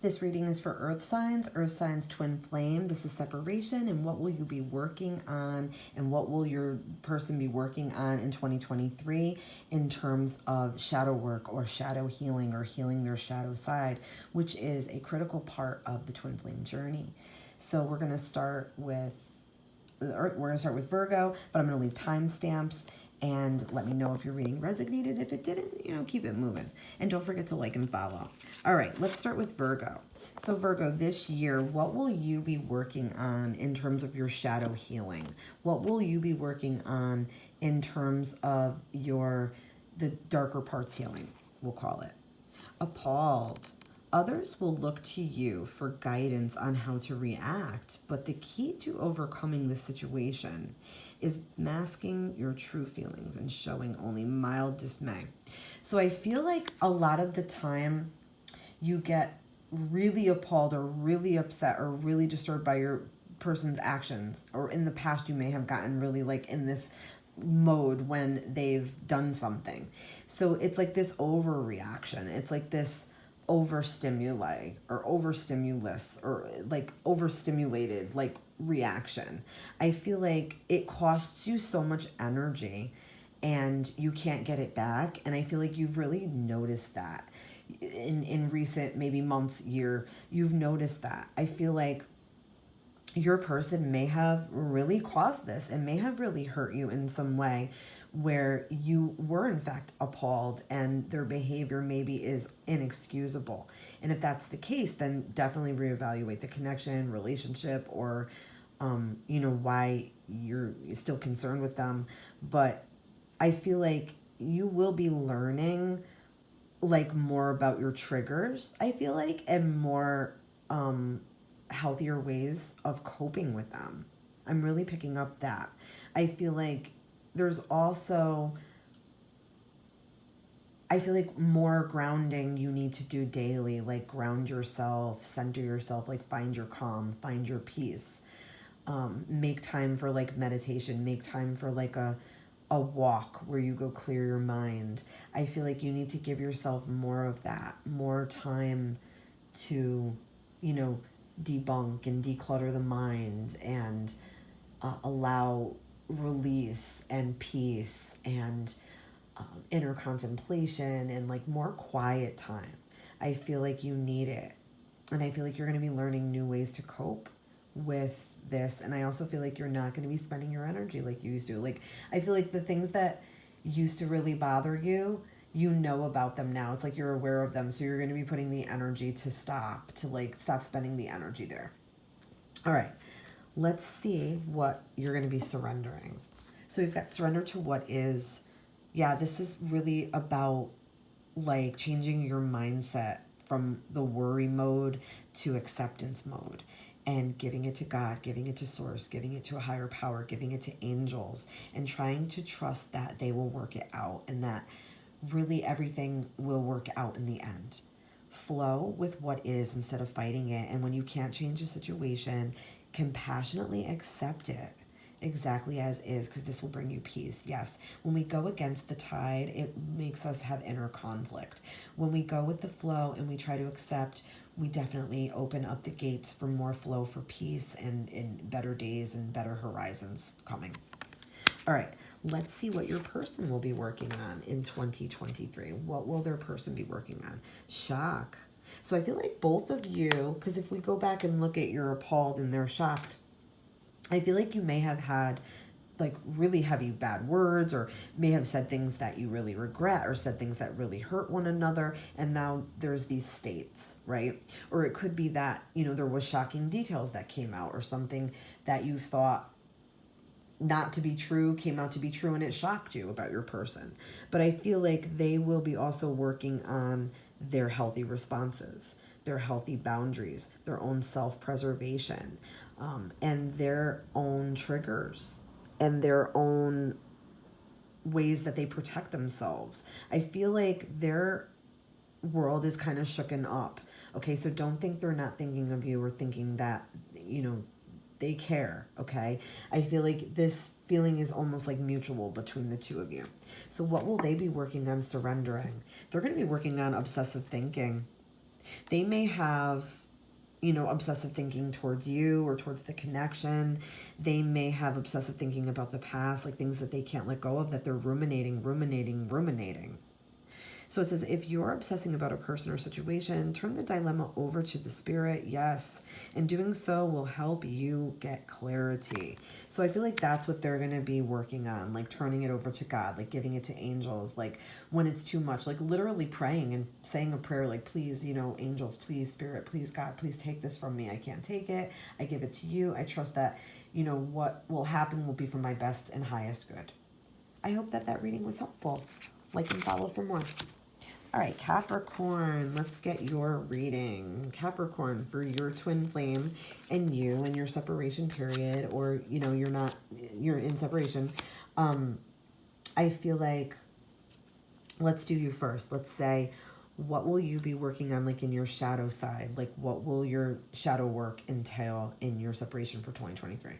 This reading is for Earth signs, twin flame. This is separation, and what will you be working on, and what will your person be working on in 2023 in terms of shadow work or shadow healing or healing their shadow side, which is a critical part of the twin flame journey. So we're going to start with Virgo, but I'm going to leave timestamps. And let me know if your reading resonated. If it didn't, keep it moving. And don't forget to like and follow. All right, let's start with Virgo. So Virgo, this year, what will you be working on in terms of your shadow healing? What will you be working on in terms of the darker parts healing, we'll call it? Appalled. Others will look to you for guidance on how to react, but the key to overcoming the situation is masking your true feelings and showing only mild dismay. So I feel like a lot of the time you get really appalled or really upset or really disturbed by your person's actions, or in the past you may have gotten really like in this mode when they've done something. So it's like this overreaction. It's like this overstimuli or overstimulus or like overstimulated like reaction. I feel like it costs you so much energy and you can't get it back. And I feel like you've really noticed that in recent maybe months, year, you've noticed that. I feel like your person may have really caused this and may have really hurt you in some way where you were in fact appalled and their behavior maybe is inexcusable. And if that's the case, then definitely reevaluate the connection, relationship, or why you're still concerned with them. But I feel like you will be learning like more about your triggers, I feel like, and more healthier ways of coping with them. I'm really picking up that. I feel like there's also, I feel like more grounding you need to do daily, like ground yourself, center yourself, like find your calm, find your peace. Make time for like meditation, make time for like a walk where you go clear your mind. I feel like you need to give yourself more of that, more time to, debunk and declutter the mind and allow release and peace and inner contemplation and like more quiet time. I feel like you need it. And I feel like you're going to be learning new ways to cope with this. And I also feel like you're not going to be spending your energy like you used to. Like, I feel like the things that used to really bother you, you know about them now. It's like you're aware of them. So you're going to be putting the energy to stop spending the energy there. All right. Let's see what you're going to be surrendering. So we've got surrender to what is. Yeah, this is really about like changing your mindset from the worry mode to acceptance mode and giving it to God, giving it to source, giving it to a higher power, giving it to angels, and trying to trust that they will work it out and that really everything will work out in the end. Flow with what is instead of fighting it. And when you can't change a situation, compassionately accept it exactly as is, because this will bring you peace. Yes, when we go against the tide, it makes us have inner conflict. When we go with the flow and we try to accept, we definitely open up the gates for more flow, for peace, and in better days and better horizons coming. All right, let's see what your person will be working on in 2023. What will their person be working on? Shock. So I feel like both of you, because if we go back and look at you're appalled and they're shocked, I feel like you may have had like really heavy bad words, or may have said things that you really regret, or said things that really hurt one another. And now there's these states, right? Or it could be that, there was shocking details that came out, or something that you thought not to be true came out to be true, and it shocked you about your person. But I feel like they will be also working on their healthy responses, their healthy boundaries, their own self-preservation, and their own triggers and their own ways that they protect themselves. I feel like their world is kind of shooken up. Okay, so don't think they're not thinking of you or thinking that, they care, okay? I feel like this feeling is almost like mutual between the two of you. So what will they be working on surrendering? They're going to be working on obsessive thinking. They may have, obsessive thinking towards you or towards the connection. They may have obsessive thinking about the past, like things that they can't let go of, that they're ruminating. So it says, if you're obsessing about a person or situation, turn the dilemma over to the spirit, yes. And doing so will help you get clarity. So I feel like that's what they're going to be working on, like turning it over to God, like giving it to angels, like when it's too much, like literally praying and saying a prayer, like, please, angels, please, spirit, please, God, please take this from me. I can't take it. I give it to you. I trust that, what will happen will be for my best and highest good. I hope that reading was helpful. Like and follow for more. All right, Capricorn, let's get your reading. Capricorn, for your twin flame and you and your separation period, or, you're in separation. I feel like, let's do you first. Let's say, what will you be working on, like in your shadow side? Like, what will your shadow work entail in your separation for 2023?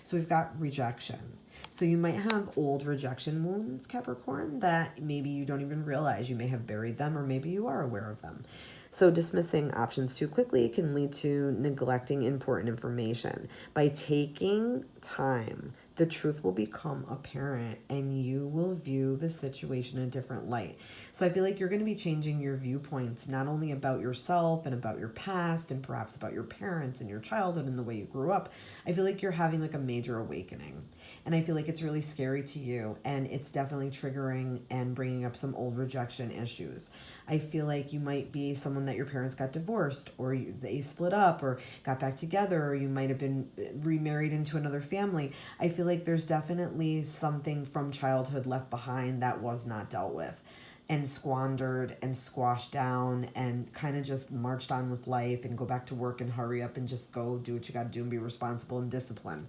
So we've got rejection. So you might have old rejection wounds, Capricorn, that maybe you don't even realize. You may have buried them, or maybe you are aware of them. So dismissing options too quickly can lead to neglecting important information. By taking time, the truth will become apparent and you will view the situation in a different light. So I feel like you're going to be changing your viewpoints, not only about yourself and about your past and perhaps about your parents and your childhood and the way you grew up. I feel like you're having like a major awakening. And I feel like it's really scary to you, and it's definitely triggering and bringing up some old rejection issues. I feel like you might be someone that your parents got divorced, or they split up or got back together, or you might have been remarried into another family. I feel like there's definitely something from childhood left behind that was not dealt with and squandered and squashed down and kind of just marched on with life and go back to work and hurry up and just go do what you got to do and be responsible and disciplined.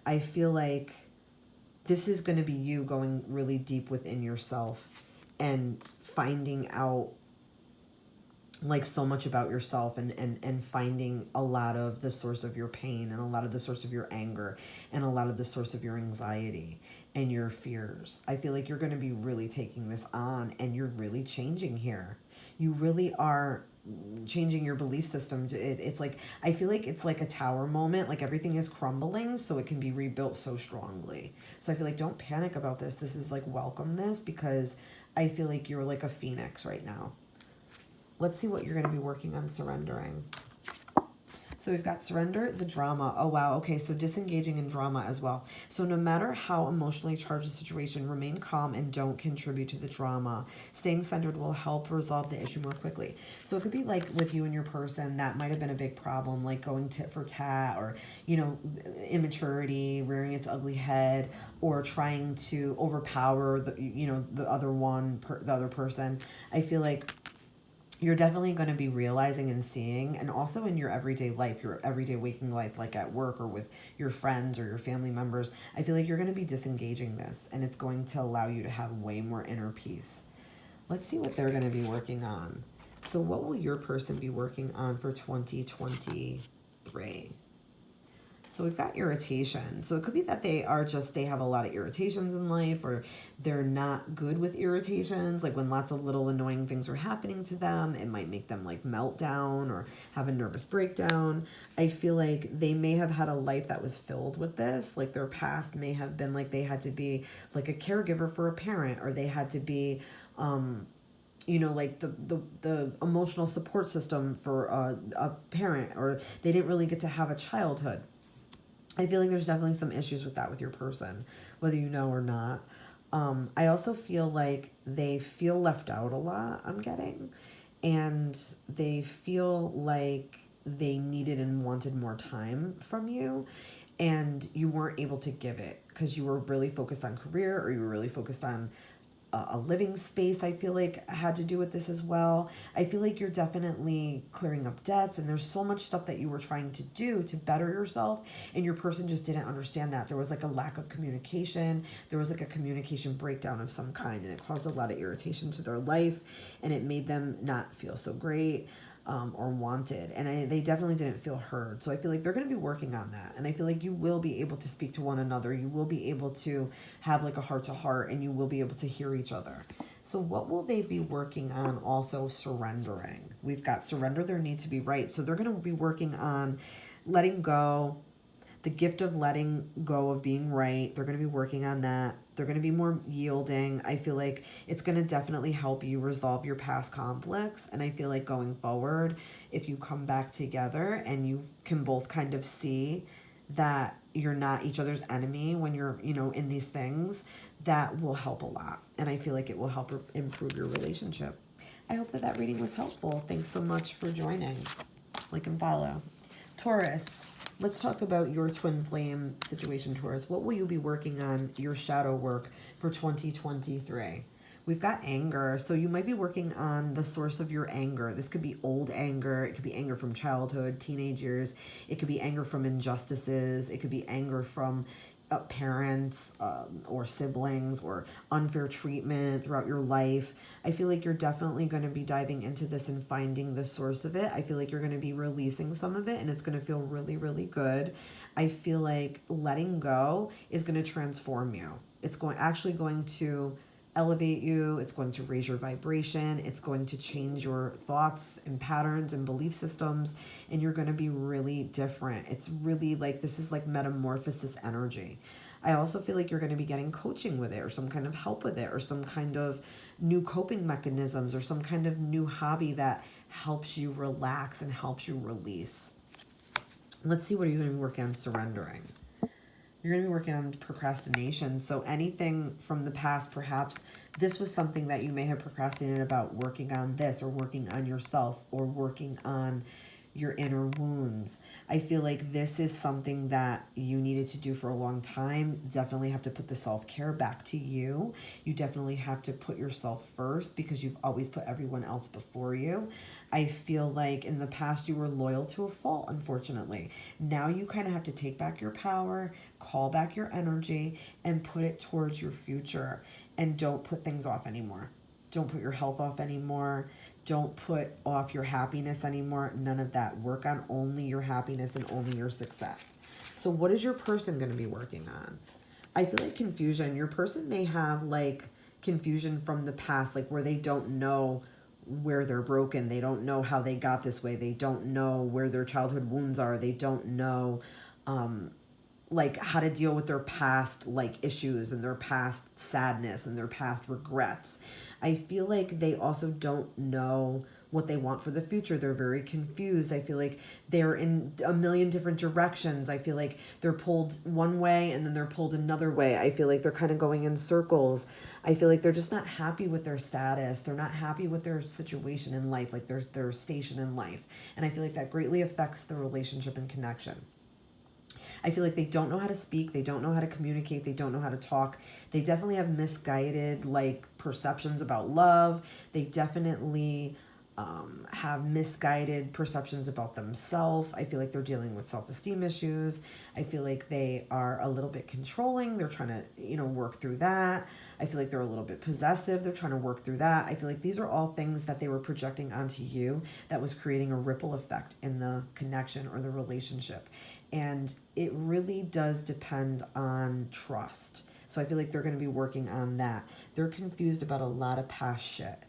I feel like this is going to be you going really deep within yourself and finding out like so much about yourself, and finding a lot of the source of your pain and a lot of the source of your anger and a lot of the source of your anxiety and your fears. I feel like you're going to be really taking this on, and you're really changing here. You really are changing your belief system. It's like, I feel like it's like a tower moment, like everything is crumbling so it can be rebuilt so strongly. So I feel like don't panic about this. This is like, welcome this, because I feel like you're like a phoenix right now. Let's see what you're going to be working on surrendering. So we've got surrender, the drama. Oh, wow. Okay, so disengaging in drama as well. So no matter how emotionally charged the situation, remain calm and don't contribute to the drama. Staying centered will help resolve the issue more quickly. So it could be like with you and your person, that might have been a big problem, like going tit for tat, or, immaturity, rearing its ugly head, or trying to overpower the other person. I feel like you're definitely going to be realizing and seeing, and also in your everyday life, your everyday waking life, like at work or with your friends or your family members, I feel like you're going to be disengaging this, and it's going to allow you to have way more inner peace. Let's see what they're going to be working on. So what will your person be working on for 2023? So we've got irritation. So it could be that they have a lot of irritations in life, or they're not good with irritations. Like when lots of little annoying things are happening to them, it might make them like melt down or have a nervous breakdown. I feel like they may have had a life that was filled with this. Like their past may have been like they had to be like a caregiver for a parent, or they had to be, like the emotional support system for a parent, or they didn't really get to have a childhood. I feel like there's definitely some issues with that with your person, whether you know or not. I also feel like they feel left out a lot, I'm getting. And they feel like they needed and wanted more time from you. And you weren't able to give it because you were really focused on career, or you were really focused on a living space. I feel like had to do with this as well. I feel like you're definitely clearing up debts, and there's so much stuff that you were trying to do to better yourself, and your person just didn't understand that. There was like a lack of communication. There was like a communication breakdown of some kind, and it caused a lot of irritation to their life, and it made them not feel so great. or wanted. And they definitely didn't feel heard. So I feel like they're going to be working on that. And I feel like you will be able to speak to one another. You will be able to have like a heart to heart, and you will be able to hear each other. So what will they be working on? Also surrendering. We've got surrender their need to be right. So they're going to be working on letting go, the gift of letting go of being right. They're going to be working on that. They're going to be more yielding. I feel like it's going to definitely help you resolve your past conflicts. And I feel like going forward, if you come back together and you can both kind of see that you're not each other's enemy when you're, in these things, that will help a lot. And I feel like it will help improve your relationship. I hope that reading was helpful. Thanks so much for joining. Like and follow. Taurus, let's talk about your twin flame situation, Taurus. What will you be working on, your shadow work for 2023? We've got anger. So you might be working on the source of your anger. This could be old anger. It could be anger from childhood, teenage years. It could be anger from injustices. It could be anger from parents or siblings or unfair treatment throughout your life. I feel like you're definitely going to be diving into this and finding the source of it. I feel like you're going to be releasing some of it, and it's going to feel really, really good. I feel like letting go is going to transform you. It's actually going to elevate you. It's going to raise your vibration. It's going to change your thoughts and patterns and belief systems, and you're going to be really different. It's really like, this is like metamorphosis energy. I also feel like you're going to be getting coaching with it, or some kind of help with it, or some kind of new coping mechanisms, or some kind of new hobby that helps you relax and helps you release. Let's see, what are you going to be working on? Surrendering. You're going to be working on procrastination. So anything from the past, perhaps this was something that you may have procrastinated about, working on this, or working on yourself, or working on your inner wounds. I feel like this is something that you needed to do for a long time. Definitely have to put the self-care back to you. You definitely have to put yourself first, because you've always put everyone else before you. I feel like in the past you were loyal to a fault, unfortunately. Now you kind of have to take back your power, call back your energy, and put it towards your future. And don't put things off anymore. Don't put your health off anymore. Don't put off your happiness anymore. None of that. Work on only your happiness and only your success. So what is your person going to be working on? I feel like confusion. Your person may have like confusion from the past, like where they don't know where they're broken. They don't know how they got this way. They don't know where their childhood wounds are. They don't know like how to deal with their past like issues and their past sadness and their past regrets. I feel like they also don't know what they want for the future. They're very confused. I feel like they're in a million different directions. I feel like they're pulled one way and then they're pulled another way. I feel like they're kind of going in circles. I feel like they're just not happy with their status. They're not happy with their situation in life, like their station in life. And I feel like that greatly affects the relationship and connection. I feel like they don't know how to speak. They don't know how to communicate. They don't know how to talk. They definitely have misguided like perceptions about love. They definitely have misguided perceptions about themselves. I feel like they're dealing with self-esteem issues. I feel like they are a little bit controlling. They're trying to, work through that. I feel like they're a little bit possessive. They're trying to work through that. I feel like these are all things that they were projecting onto you that was creating a ripple effect in the connection or the relationship. And it really does depend on trust. So I feel like they're going to be working on that. They're confused about a lot of past shit.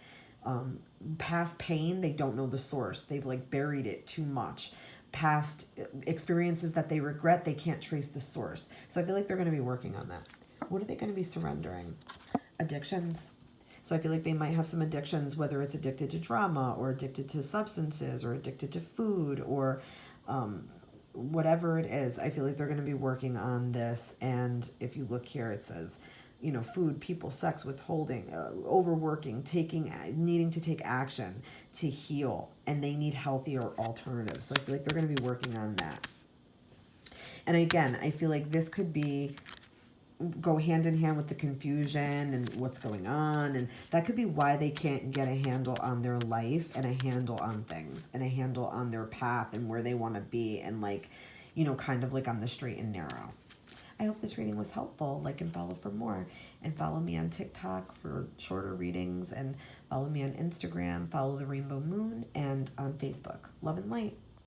Past pain, they don't know the source. They've like buried it too much. Past experiences that they regret, they can't trace the source. So I feel like they're going to be working on that. What are they going to be surrendering? Addictions. So I feel like they might have some addictions, whether it's addicted to drama or addicted to substances or addicted to food or whatever it is. I feel like they're going to be working on this. And if you look here, it says, food, people, sex, withholding, overworking, needing to take action to heal, and they need healthier alternatives. So I feel like they're going to be working on that. And again, I feel like this could go hand in hand with the confusion and what's going on, and that could be why they can't get a handle on their life and a handle on things and a handle on their path and where they want to be, and kind of like on the straight and narrow. I hope this reading was helpful. Like and follow for more. And follow me on TikTok for shorter readings. And follow me on Instagram. Follow the Rainbow Moon. And on Facebook. Love and light.